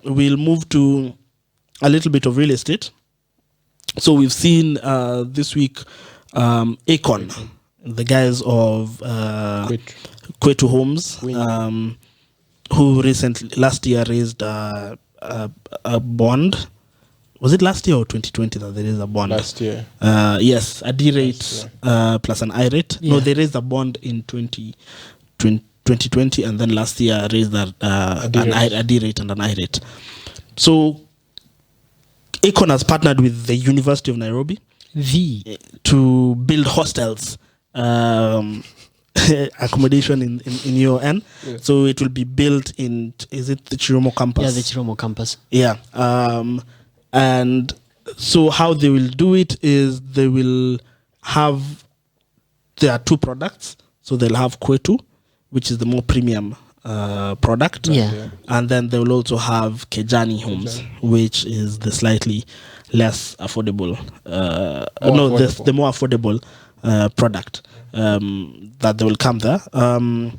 we'll move to a little bit of real estate. So we've seen this week Acorn, the guys of Kwetu Homes, who recently last year raised a bond. Was it last year or 2020 that they raised a bond? Last year. Yes, a D rate plus an I rate. Yeah. No, they raised a bond in 2020, and then last year raised a D rate and an I rate. So Acorn has partnered with the University of Nairobi to build hostels, accommodation in UON. Yeah. So it will be built in, is it the Chiromo campus? Yeah, the Chiromo campus. Yeah. And so how they will do it is there are two products. So they'll have Kwetu, which is the more premium product. Yeah. And then they will also have Kejani Homes, which is the slightly less affordable. The more affordable product that they will come there. I'm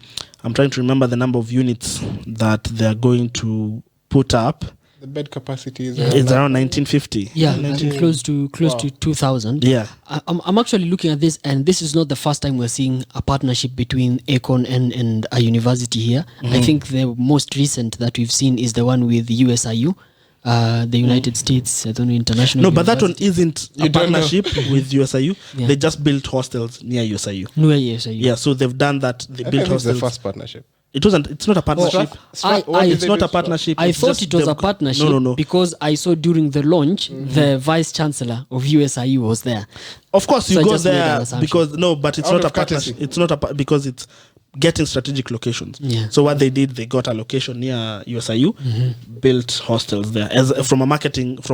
trying to remember the number of units that they're going to put up. The bed capacity is around 1950. Yeah, close to 2,000. Yeah. I'm actually looking at this, and this is not the first time we're seeing a partnership between Acorn and a university here. Mm-hmm. I think the most recent that we've seen is the one with USIU, the United States, I don't know, International No, University. but that one isn't a partnership with USIU. Yeah. They just built hostels near USIU. Yeah, so they've done that. They built hostels. It's the first partnership. It's not a partnership. It's not a partnership. I thought it was a partnership. No. Because I saw during the launch, the vice chancellor of USIU was there. Of course, you go there because but it's not a partnership. It's not because it's getting strategic locations. Yeah. So what they did, they got a location near USIU, built hostels there. From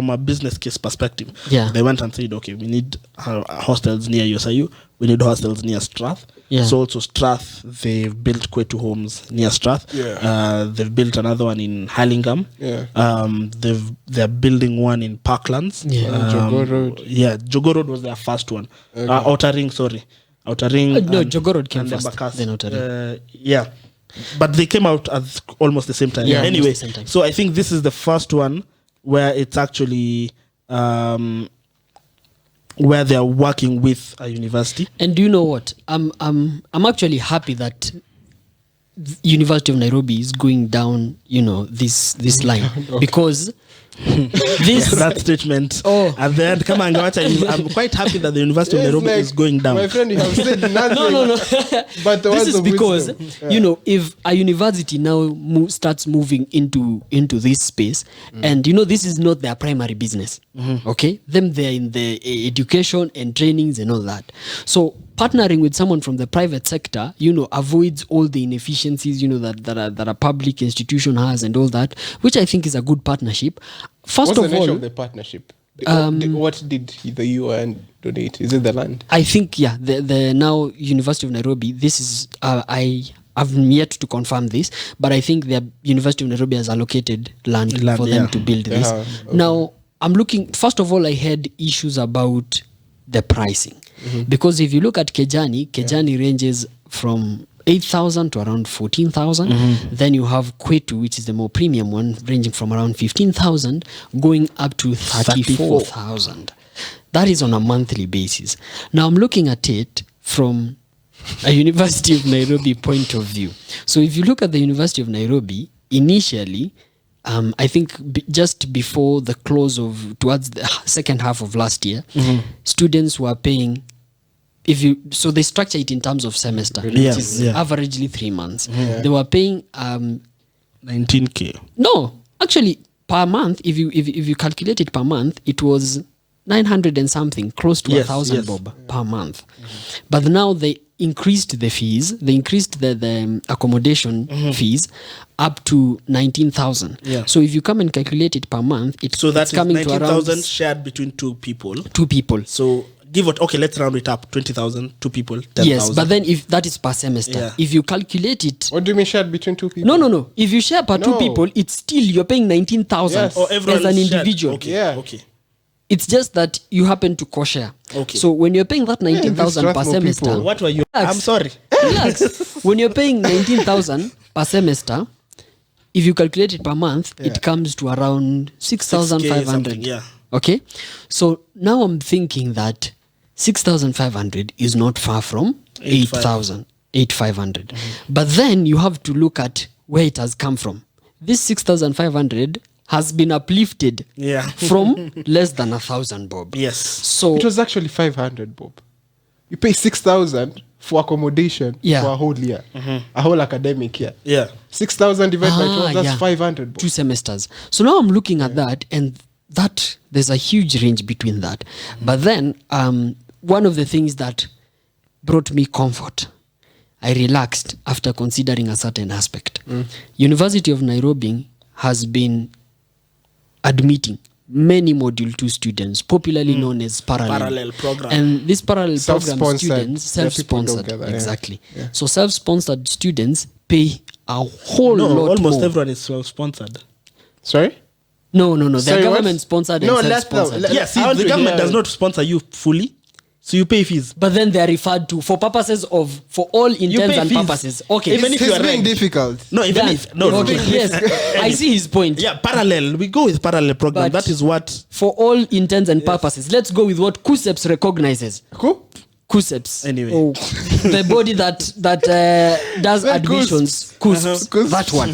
a business case perspective, they went and said, okay, we need hostels near USIU. We need hostels near Strath. Yeah. So also Strath, they've built Kwetu Homes near Strath. Yeah. They've built another one in Hurlingham. Yeah. They're building one in Parklands. Yeah. Jogoo Road. Yeah, Jogoo Road was their first one. Okay. Outer Ring. No, Jogoo Road came first. Then Outer Ring. Yeah. But they came out at almost the same time. Yeah, anyway, same time. So I think this is the first one where it's actually where they're working with a university. And do you know what? I'm actually happy that University of Nairobi is going down, this line because that statement. And then come on, I'm quite happy that the University of Nairobi is going down. My friend, you have said nothing. No. But this is because if a university now starts moving into this space, and this is not their primary business. Okay, they're in the education and trainings and all that. So partnering with someone from the private sector, avoids all the inefficiencies, that a public institution has and all that, which I think is a good partnership. What's the nature of the partnership? What did the UN donate? Is it the land? I think, the now University of Nairobi, this is, I've yet to confirm this, but I think the University of Nairobi has allocated land for them to build this. Okay. Now, I'm looking, first of all, I had issues about the pricing. Because if you look at Kejani ranges from 8,000 to around 14,000. Then you have Kwetu, which is the more premium one, ranging from around 15,000 going up to 34,000. That is on a monthly basis. Now I'm looking at it from a University of Nairobi point of view. So if you look at the University of Nairobi, initially, I think just before the close towards the second half of last year, students were paying, so they structure it in terms of semester, which is averagely 3 months. They were paying 19K. No, actually per month, if you calculate it per month, it was 900 and something, close to 1,000 bob per month. But now they increased the fees. They increased the accommodation fees up to 19,000. So if you come and calculate it per month, it's coming to around 19,000 shared between two people. So give it, okay, let's round it up, 20,000, two people, 10,000. Yes, but then if that is per semester, if you calculate it... What do you mean shared between two people? No. If you share per two people, it's still, you're paying 19,000 as an individual. Okay. It's just that you happen to co-share. Okay. So when you're paying that 19,000 per semester... People. What were you? I'm sorry. Relax. When you're paying 19,000 per semester, if you calculate it per month, it comes to around 6,500. Yeah. Okay, so now I'm thinking that 6,500 is not far from 8,500. But then you have to look at where it has come from. This 6,500 has been uplifted from less than 1,000 bob. Yes. So it was actually 500 bob. You pay 6,000 for accommodation for a whole year, a whole academic year. Yeah. 6,000 divided by 12, that's 500 bob. 2 semesters. So now I'm looking at that, and that there's a huge range between that. But then one of the things that brought me comfort, I relaxed after considering a certain aspect. University of Nairobi has been admitting many module 2 students, popularly known as parallel program. And this parallel program Self-sponsored. students, self-sponsored, Exactly. exactly. So self-sponsored students pay a whole lot almost more. everyone is self-sponsored. Sorry? No. They're Sorry, government sponsored and self-sponsored. Yes, the government does not sponsor you fully, so you pay fees. But then they are referred to for purposes of, for all intents pay and fees. purposes. Okay. Even if you It's are being ranked. difficult. No, even Done. if no. Okay, yes, I see his point. Yeah, parallel. We go with parallel program. But- That is what. For all intents and purposes, let's go with what KUSEPS recognizes. Who? KUSEPS. Anyway. The body that does Like admissions. KUSPS. KUSPS. That one.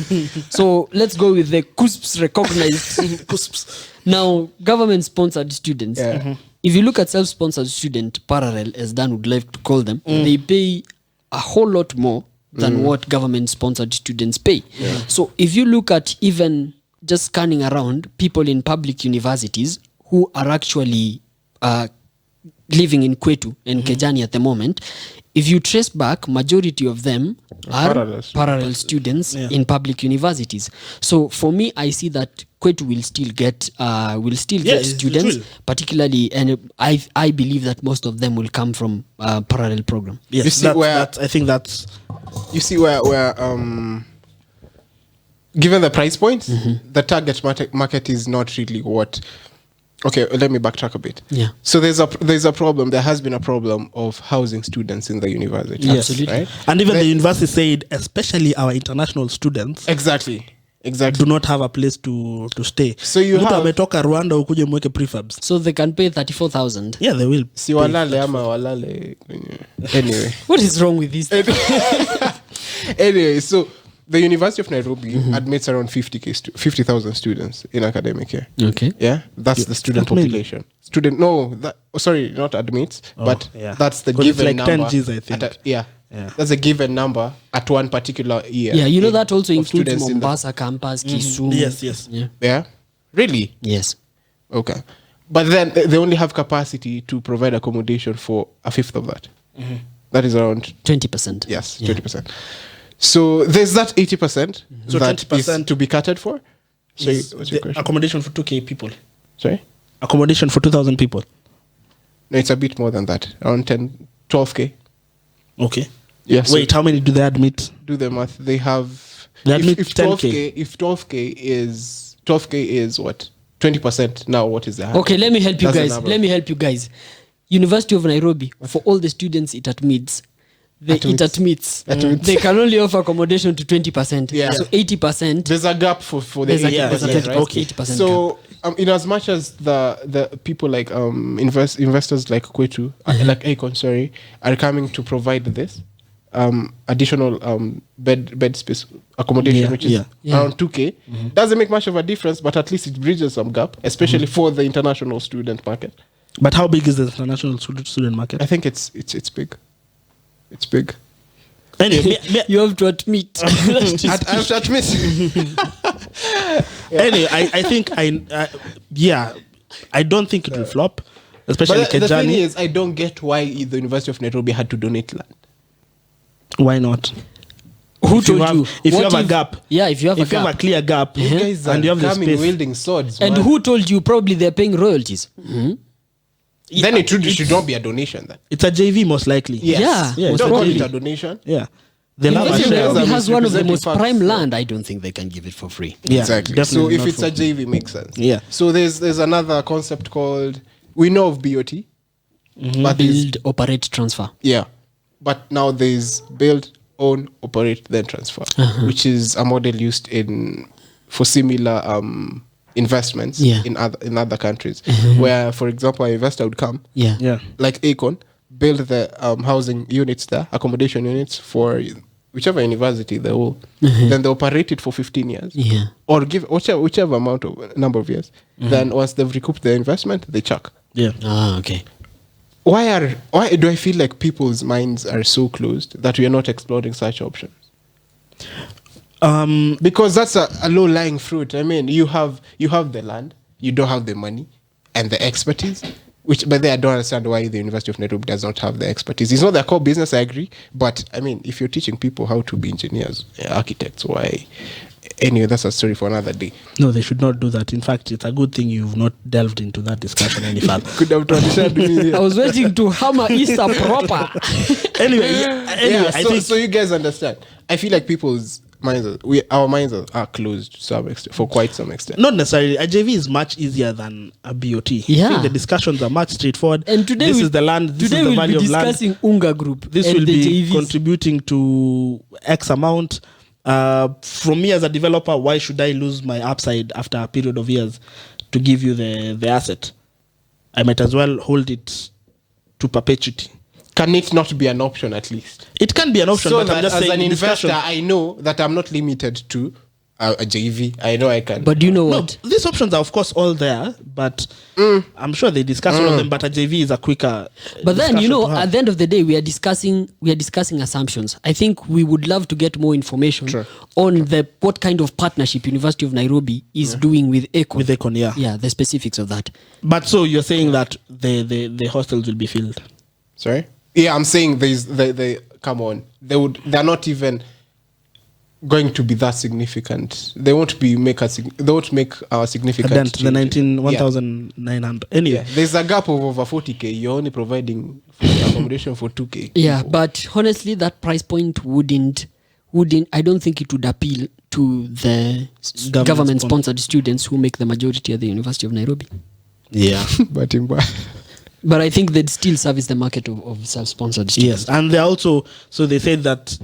So let's go with the KUSPS recognized. Now, government sponsored students. Yeah. If you look at self-sponsored student, parallel, as Dan would like to call them, they pay a whole lot more than what government-sponsored students pay. So if you look at even just scanning around people in public universities who are actually living in Kwetu and Kejani at the moment, if you trace back, majority of them are Parallels. parallel students in public universities. So for me, I see that Kwetu will still get it students, will. particularly, and I believe that most of them will come from parallel program. Yes, You see where- I think that's. You see where given the price points, the target market is not really what. Okay, let me backtrack a bit. Yeah. So there's a problem. There has been a problem of housing students in the university. Yes. Absolutely. Right? And even the university said, especially our international students, Exactly. do not have a place to stay. So you Mtu have- ametoka Rwanda ukuje mweke prefabs. So they can pay 34,000. Yeah, they will. Si walale ama walale. Anyway. What is wrong with this? Anyway, so the University of Nairobi admits around 50,000 students in academic year. Okay. Yeah, that's the student that many? population. Sorry, not admits, but yeah. that's the 'Cause it's given like 10 number. Gs, I think. Yeah, that's a given number at one particular year. Yeah, you know that of also includes students in the- Mombasa campus, Kisumu. Yes. Yeah. Yeah, really? Yes. Okay, but then they only have capacity to provide accommodation for a fifth of that. That is around 20%. yes, Yeah. 20%. So there's that 80% So that 20% is to be catered for. So Is what's your the question? accommodation for 2K people. Sorry. Accommodation for 2,000 people. No, it's a bit more than that. Around 12K. Okay. Yeah. so Wait, how many do they admit? do the math. They have. They admit if 10K. 12K is what 20% now. What is that? Okay, let me help you That's the guys. number. Let me help you guys. University of Nairobi, for all the students it admits, they can only offer accommodation to 20%. Yeah. So 80%. There's a gap for the There's a 80%, right? 20%. So in as much as the people like investors like Kwetu, like Acorn, sorry, are coming to provide this additional bed space accommodation, which is around 2K, doesn't make much of a difference, but at least it bridges some gap, especially for the international student market. But how big is the international student market? I think it's big. It's big. Anyway, You have to admit. I have to admit. anyway, I think I don't think it will flop, especially But the thing Kejani. is, I don't get why the University of Nairobi had to donate land. Why not? Who If you told have- you? if you What have a gap, Yeah, if you have if a you have a gap. clear gap You guys are and you have the coming space, wielding swords. And man. who told you probably they're paying royalties? Then it should not be a donation. Then it's a JV most likely. Yeah, Yeah, most don't call it probably. a donation. Yeah. They'll have a University of share. Nairobi I'm has one of the representing most facts. prime land. I don't think they can give it for free. Yeah, Exactly. So definitely if not it's for- a JV, makes sense. Yeah. So there's another concept called, we know of BOT, but there's, Build, operate, transfer. yeah, but now there's build, own, operate, then transfer, which is a model used for similar investments in other countries, where, for example, an investor would come, like Acorn, build the housing units there, accommodation units for whichever university they will, then they operate it for 15 years, or give whichever amount of number of years. Then once they've recouped their investment, they chuck. Okay. Why do I feel like people's minds are so closed that we are not exploring such options? Because that's a low-lying fruit. I mean, you have the land, you don't have the money and the expertise. But I don't understand why the University of Nairobi does not have the expertise. It's not their core business, I agree. But I mean, if you're teaching people how to be engineers, architects, why? Anyway, that's a story for another day. No, they should not do that. In fact, it's a good thing you've not delved into that discussion any further. Could have transitioned me. I was waiting to hammer Easter proper. Anyway, I think so you guys understand. I feel like people's our minds are closed to some extent, for quite some extent. Not necessarily. A JV is much easier than a BOT. I think the discussions are much straightforward. And today this is the land. This is the value of land. Today we'll be discussing Unga Group. This will be JVs. Contributing to X amount. From me as a developer, why should I lose my upside after a period of years to give you the asset? I might as well hold it to perpetuity. Can it not be an option at least? It can be an option, so but I'm just as saying, an investor, I know that I'm not limited to a JV. I know I can. But do you know what? No, these options are of course all there, but I'm sure they discuss all of them. But a JV is a quicker. But then at the end of the day, we are discussing assumptions. I think we would love to get more information on what kind of partnership University of Nairobi is doing with Acorn. With Acorn, the specifics of that. But so you're saying that the hostels will be filled? Sorry. Yeah, I'm saying they come on. They're not even going to be that significant. They won't make a significant dent. The 1,900. Anyway, there's a gap of over 40k. You're only providing accommodation for 2k. Yeah, but honestly, that price point wouldn't. I don't think it would appeal to the government-sponsored students who make the majority at the University of Nairobi. Yeah, But I think they'd still service the market of self-sponsored students. Yes, and they also, so they said that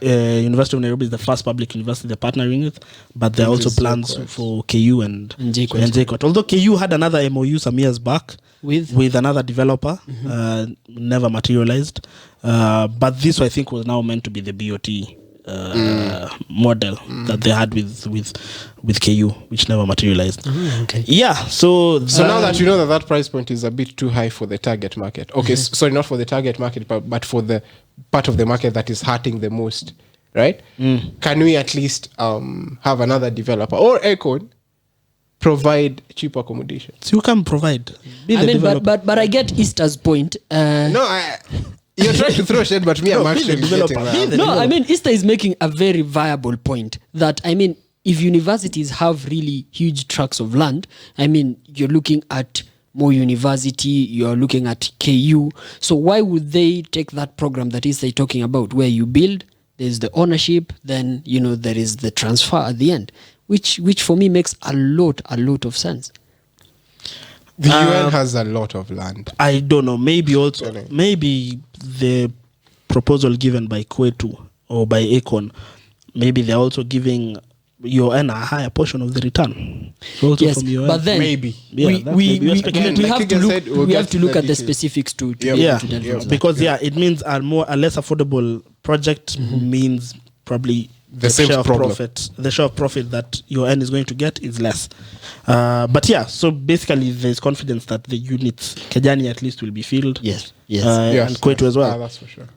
University of Nairobi is the first public university they're partnering with, but there are also plans for KU and JKUAT. Although KU had another MOU some years back with another developer, never materialized. But this, I think, was now meant to be the BOT model that they had with KU, which never materialized. Okay. Yeah, so now that you know that price point is a bit too high for the target market. Okay, sorry, not for the target market, but for the part of the market that is hurting the most, right? Can we at least have another developer or Acorn provide cheap accommodation? So you can provide. But I get Easter's point. You're trying to throw shade, but I'm actually getting that. No, I mean, Easter is making a very viable point that, I mean, if universities have really huge tracts of land, I mean, you're looking at More University, you're looking at KU. So why would they take that program that Easter is talking about, where you build, there's the ownership, then, there is the transfer at the end, which for me makes a lot of sense. The UN has a lot of land. I don't know. Maybe the proposal given by Kwetu or by Acorn, maybe they're also giving UN a higher portion of the return. Yes, from UN. But then maybe we have to look at the specifics to because it means a less affordable project means probably the share of profit. The share of profit that UN is going to get is less. But so basically there's confidence that the units, Kejani at least, will be filled. Yes. And Kwetu as well. That's for sure.